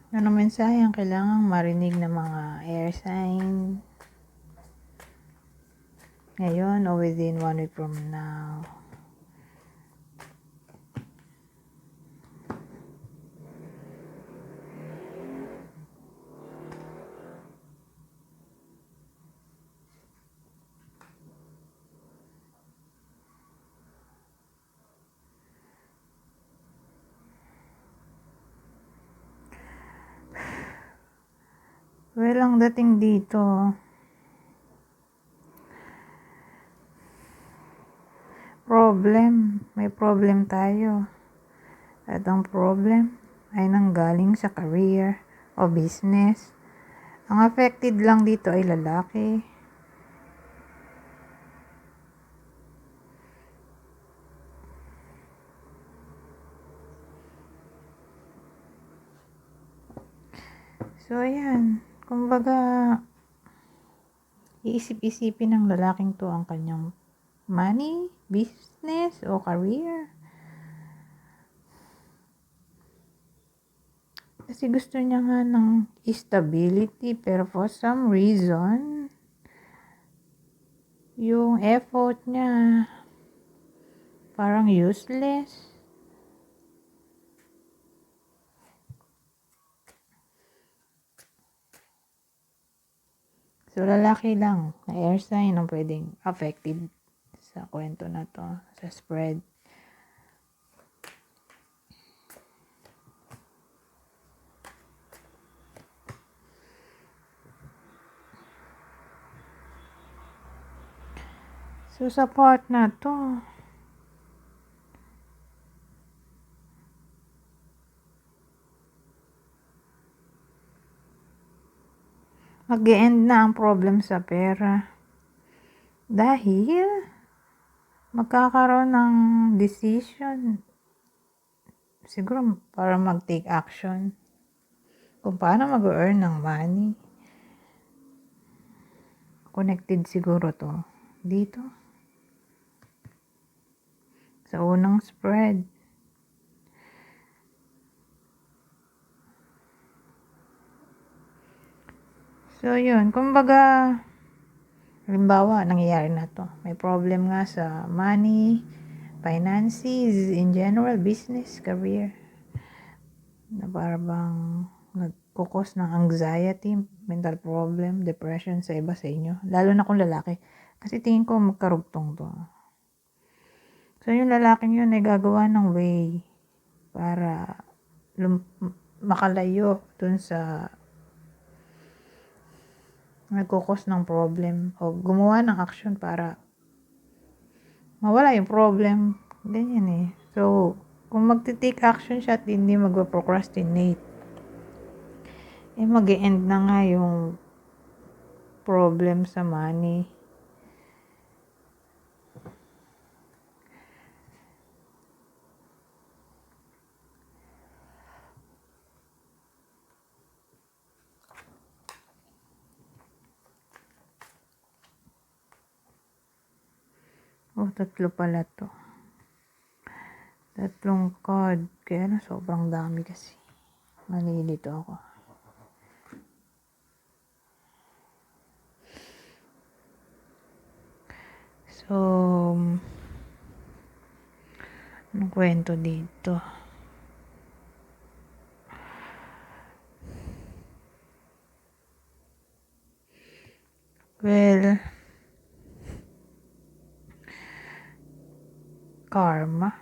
Anong mensahe ang kailangang marinig ng mga air sign ngayon o within 1 week from now? Well, ang dating dito, may problem tayo. At ang problem ay nanggaling sa career o business. Ang affected lang dito ay lalaki. So, ayan. Kumbaga, iisip-isipin ng lalaking to ang kanyang money, business, o career. Kasi gusto niya nga ng stability, pero for some reason, yung effort niya parang useless. So, lalaki lang na air sign ang pwedeng affected sa kwento na to, sa spread. So, sa part na to, mag-e-end na ang problem sa pera. Dahil, magkakaroon ng decision. Siguro, para mag-take action. Kung paano mag-earn ng money. Connected siguro to. Dito. Sa unang spread. So, yun. Kumbaga, halimbawa, nangyayari na to. May problem nga sa money, finances, in general, business, career. Na parang nagkukos ng anxiety, mental problem, depression sa iba sa inyo. Lalo na kung lalaki. Kasi tingin ko magkarugtong to. So, yung lalaking yun ay gagawa ng way para makalayo dun sa nagkukos ng problem o gumawa ng action para mawala yung problem. Ganyan eh. So, kung magti-take action siya at hindi mag-procrastinate, eh mag-e-end na nga yung problem sa money. Oh, 3 pala to. 3 card. Kaya na sobrang dami kasi. Malilito ako. So, anong kwento dito? Well, karma.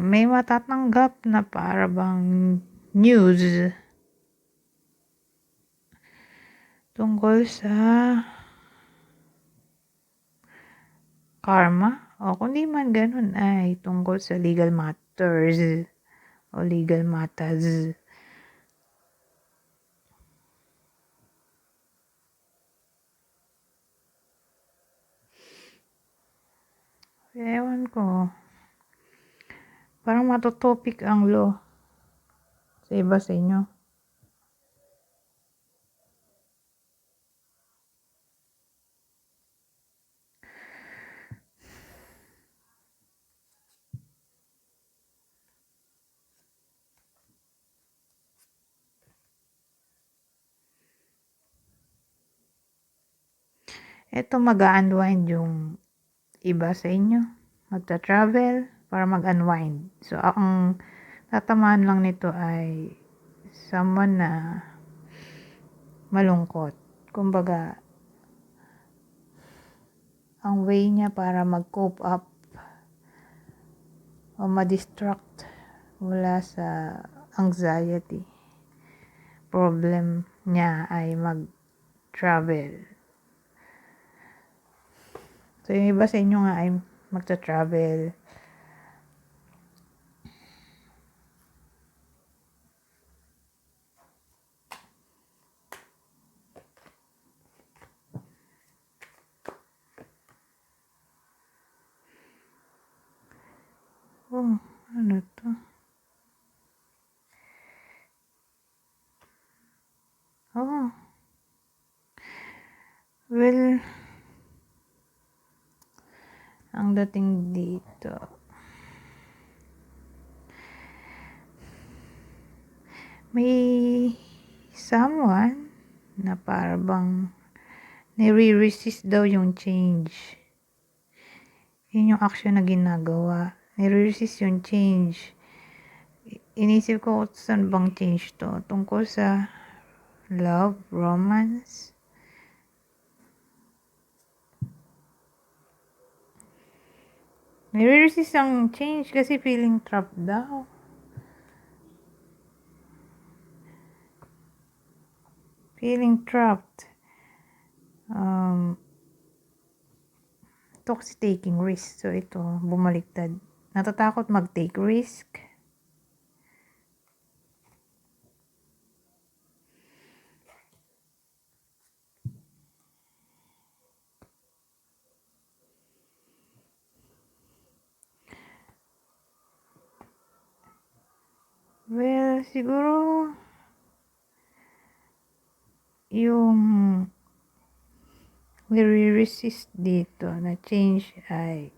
May matatanggap na para bang news tungkol sa karma. O kung di man ganun ay tungkol sa legal matters o legal matters. Ewan ko. Parang matotopic ang law sa iba sa inyo. Eto mag-unwind yung iba sa inyo. Magta-travel para mag-unwind. So, ang tatamaan lang nito ay someone na malungkot. Kumbaga, ang way niya para mag-cope up o ma-distract mula sa anxiety problem niya ay mag-travel. So, yung iba sa inyo nga ay magta-travel. Oh, ano to? Oh. Well, ang dating dito, may someone na parang nire-resist daw yung change. Yun yung action na ginagawa. Nire-resist yung change. Inisip ko saan bang change to? Tungkol sa love, romance. Nire-resist ang change kasi feeling trapped daw. Feeling trapped. Ito kasi taking risk. So, ito, bumaliktad. Natatakot mag-take risk. Well, siguro, yung nire-resist dito na change ay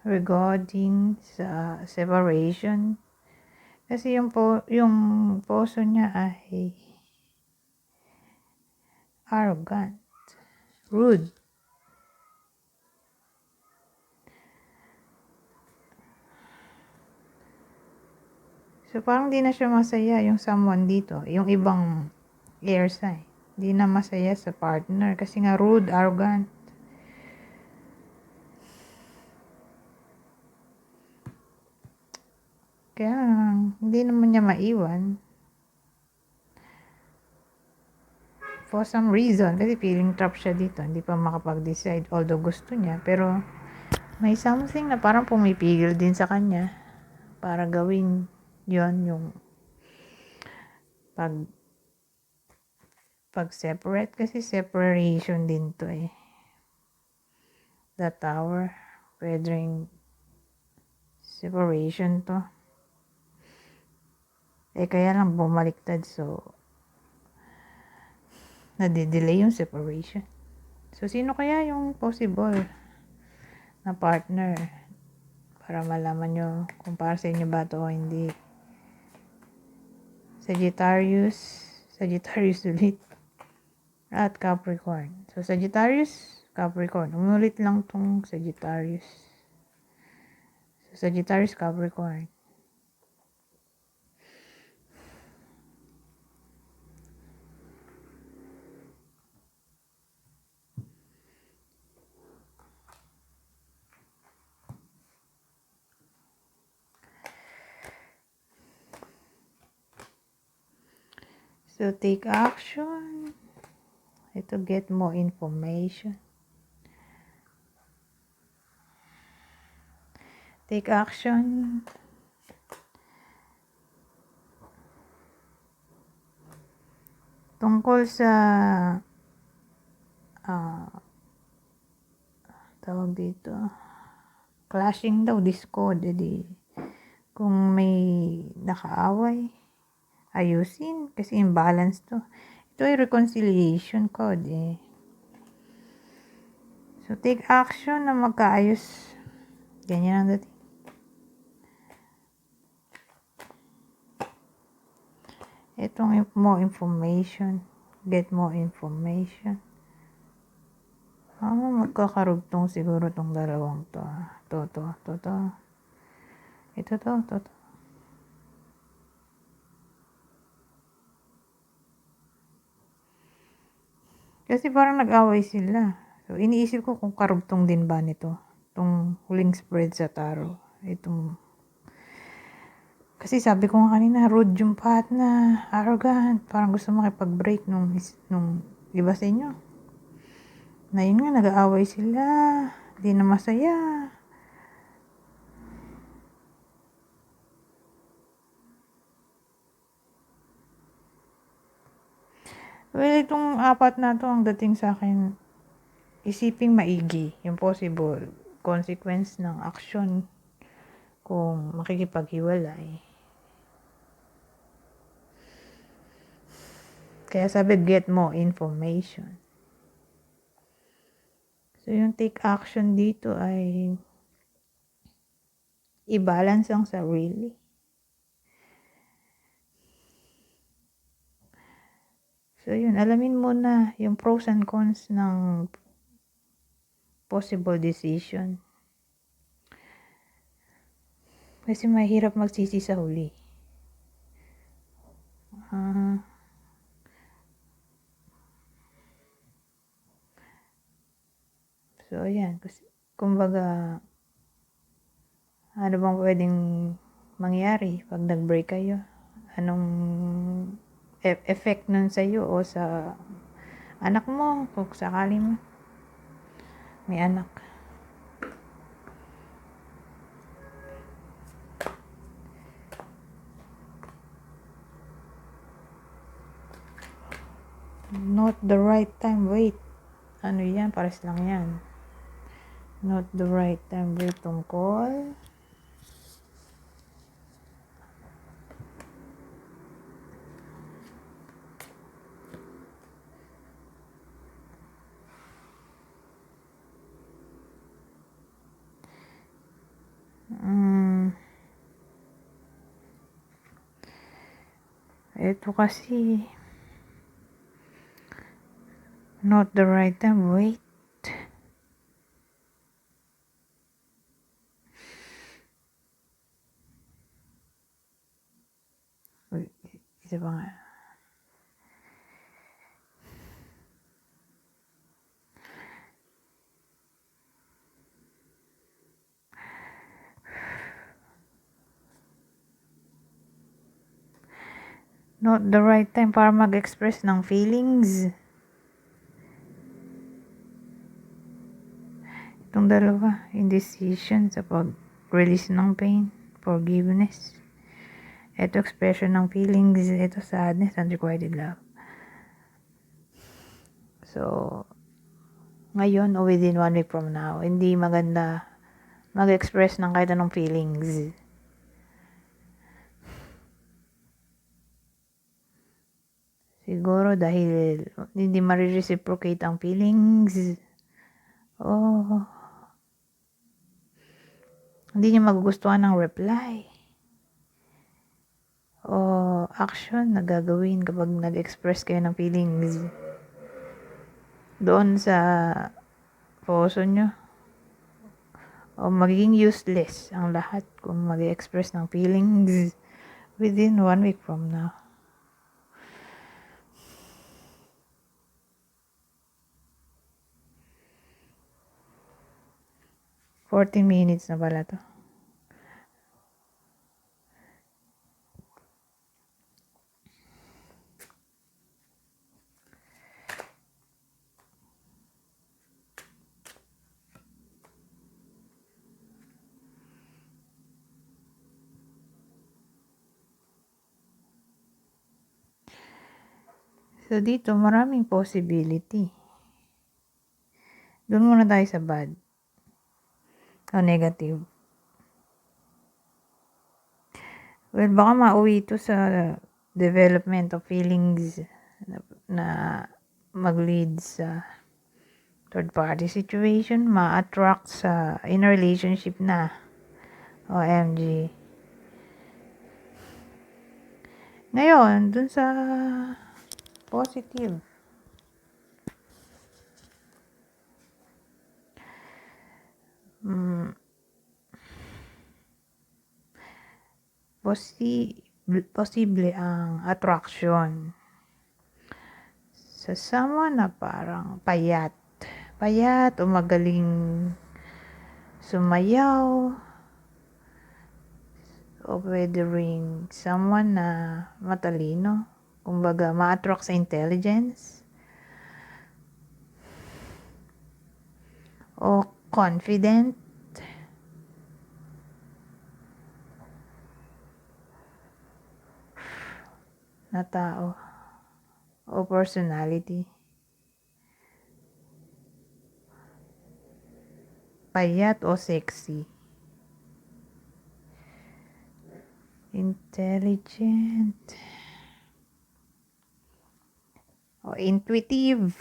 regarding sa separation. Kasi yung poso niya ay arrogant, rude. So, parang di na siya masaya yung someone dito. Yung ibang air sign. Di na masaya sa partner. Kasi nga rude, arrogant. Kaya, hindi naman niya maiwan. For some reason. Kasi feeling trapped siya dito. Hindi pa makapag-decide. Although gusto niya. Pero, may something na parang pumipigil din sa kanya. Para gawin yon yung pag-separate. Kasi separation din to eh. The Tower. Pwedeng separation to. Eh, kaya lang bumaliktad. So, nadidelay yung separation. So, sino kaya yung possible na partner? Para malaman nyo kung para sa inyo ba ito o hindi. Sagittarius ulit. At Capricorn. So, Sagittarius, Capricorn. Umulit lang tong Sagittarius. So, Sagittarius, Capricorn. So, take action. Ito, get more information. Take action. Tungkol sa tawag dito, clashing daw, discord. Edi, kung may nakaaway, ayusin. Kasi imbalance to. Ito ay reconciliation code eh. So, take action na magkaayos. Ganyan ang dating. Itong more information. Get more information. Magkakarugtong siguro tong dalawang to. To. Ito to. Kasi parang nag-away sila. So, iniisip ko kung karugtong din ba nito. Itong huling spread sa tarot. Kasi sabi ko nga kanina, rude yung partner, arrogant, parang gusto makipag-break nung iba sa inyo. Na yun nga, nag-aaway sila, di na masaya. Well, itong apat na to, ang dating sa akin, isiping maigi, yung possible consequence ng action kung makikipaghiwalay. Kaya sabi, get more information. So, yung take action dito ay i-balance ang sarili. So, yun, alamin mo na yung pros and cons ng possible decision. Kasi mahirap magsisi sa huli. So, ayan. Kumbaga, ano bang pwedeng mangyari pag nag-break kayo? Anong effect nun sa'yo o sa anak mo kung sakali mo may anak? Not the right time, wait. Ano yan? Pares lang yan. Not the right time, wait. Tungkol ito kasi not the right time, wait. Isa pa nga. Not the right time para mag-express ng feelings. Itong dalawa, indecision sa pag-release ng pain, forgiveness. Ito, expression ng feelings. Ito, sadness, unrequited love. So, ngayon o within 1 week from now, hindi maganda mag-express ng kahit anong feelings. Siguro dahil hindi ma-reciprocate ang feelings. Hindi niya magugustuhan ng reply. Action na gagawin kapag nag-express kayo ng feelings. Doon sa puso nyo. Magiging useless ang lahat kung mag-express ng feelings within 1 week from now. $14 minutes na pala to. So, dito, maraming possibility. Doon muna tayo sa bad. O negative. Well, baka mauwi ito sa development of feelings na mag-lead sa third-party situation, ma-attract sa in a relationship na. OMG. Ngayon, dun sa positive. mm, posible ang attraction sa someone na parang payat. Payat o magaling sumayaw. O pwede ring someone na matalino. Kumbaga, ma-attract sa intelligence. O confident. Na tao. O personality. Payat o sexy. Intelligent. O intuitive.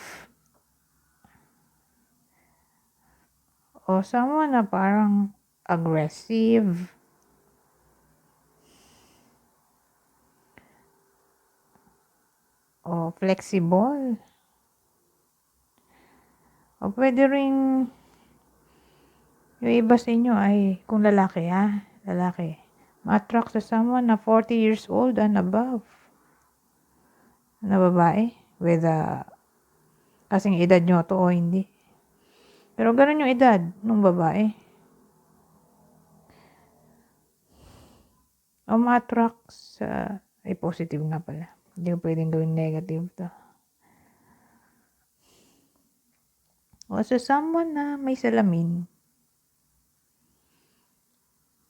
O someone na parang aggressive. O flexible. O pwede ring yung iba sa inyo ay kung lalaki lalaki. Ma-attract sa someone na 40 years old and above. Na babae. Whether kasing edad nyo to o hindi. Pero ganun yung edad ng babae. O ma-attract sa ay positive nga pala. Hindi ko pwedeng gawin negative to. O sa someone na may salamin.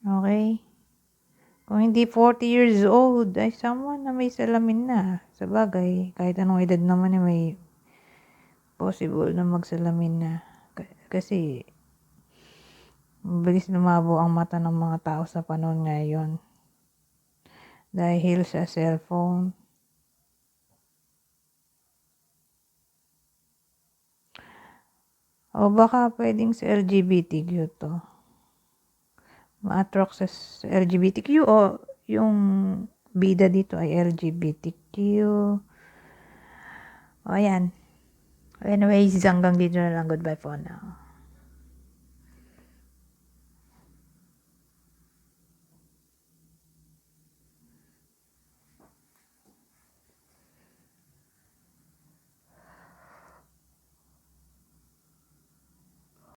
Okay? Kung hindi 40 years old, ay someone na may salamin na. Sa bagay, kahit anong edad naman may possible na magsalamin na. Kasi, mabilis lumabo ang mata ng mga tao sa panahon ngayon. Dahil sa cellphone. O baka pwedeng sa LGBTQ to. Ma-attract sa LGBTQ o yung bida dito ay LGBTQ. O ayan. Anyways, hanggang dito na lang. Goodbye for now.